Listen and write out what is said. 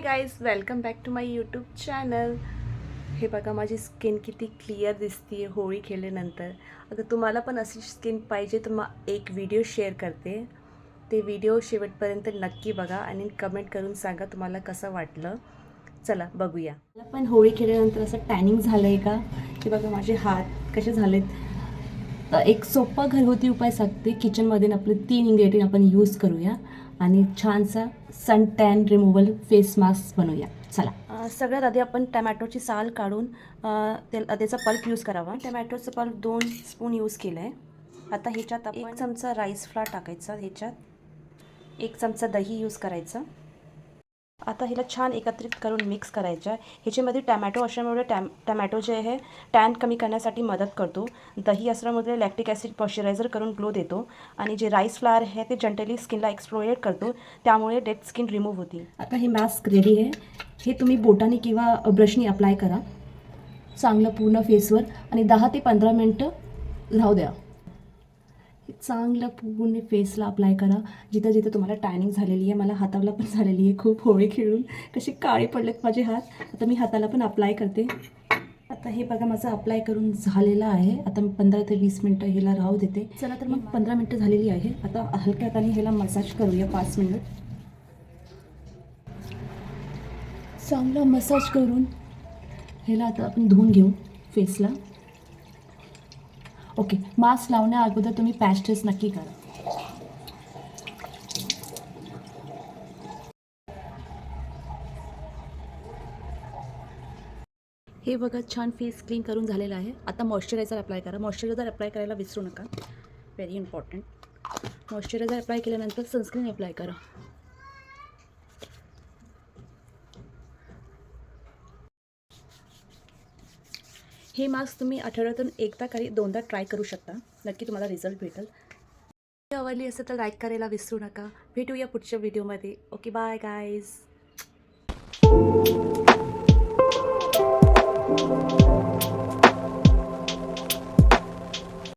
Guys, welcome back to my YouTube channel. हे बघा माझी स्किन किती क्लिअर दिसते आहे होळी खेळल्यानंतर. अगर तुम्हाला पण अशी स्किन पाहिजे तर मग एक व्हिडिओ शेअर करते. ते व्हिडिओ शेवटपर्यंत नक्की बघा आणि कमेंट करून सांगा तुम्हाला कसं वाटलं. चला बघूया. मला पण होळी खेळल्यानंतर असं टॅनिंग झालं आहे का, की बघा माझे हात कसे झालेत. तर एक सोपा घरगुती उपाय सांगते. किचनमध्ये आपले 3 इंग्रेडियंट आपण यूज करूया आणि छानसा सन टॅन रिमूव्हल फेस मास्क बनवूया. चला. सगळ्यात आधी आपण टमॅटोची साल काढून त्याचा पल्प यूज करावा. टमॅटोचं पल्प 2 स्पून यूज केलं आहे. आता ह्याच्यात आपण 1 चमचा राईस फ्लावर टाकायचा. ह्याच्यात 1 चमचा दही यूज करायचं. आता ह्याला छान एकत्रित करून मिक्स करायचं. ह्याच्यामध्ये टमॅटो असल्यामुळे टमॅटो जे आहे टॅन कमी करण्यासाठी मदत करतो. दही असल्यामुळे लॅक्टिक ॲसिड मॉइश्चरायझर करून ग्लो देतो आणि जे राईस फ्लावर आहे ते जनरली स्किनला एक्सप्लोएट करतो, त्यामुळे डेड स्किन रिमूव्ह होते. आता हे मास्क रेडी आहे. हे तुम्ही बोटाने किंवा ब्रशनी अप्लाय करा चांगलं पूर्ण फेसवर आणि 10 ते 15 मिनटं राहू द्या. चांगलं पूर्ण फेसला अप्लाय करा. जिथं जिथं तुम्हाला टॅनिंग झालेली आहे, मला हाताला पण झालेली आहे खूप होळी खेळून. कसे काळे पडलेत माझे हात. आता मी हाताला पण अप्लाय करते. आता हे बघा माझं अप्लाय करून झालेलं आहे. आता मी 15 ते 20 मिनटं ह्याला राहू देते. चला तर मग 15 मिनटं झालेली आहे. आता हलक्या हाताने ह्याला मसाज करूया 5 मिनिट. चांगला मसाज करून ह्याला आता आपण धुवून घेऊ फेसला. ओके, मास्क लावण्या अगोदर तुम्ही पॅच टेस्ट नक्की करा. हे बघा छान फेस क्लीन करून झालेलं आहे. आता मॉइश्चरायझर अप्लाय करा. मॉइश्चरायझर अप्लाय करायला विसरू नका, व्हेरी इम्पॉर्टंट. मॉइश्चरायझर अप्लाय केल्यानंतर सनस्क्रीन अप्लाय करा. हे मास्क तुम्ही आठवड्यातून एकदा काही 2दा ट्राय करू शकता. नक्की तुम्हाला रिझल्ट भेटेल. आवडली असेल तर लाईक करायला विसरू नका. भेटूया पुढच्या व्हिडिओमध्ये. Okay, bye guys.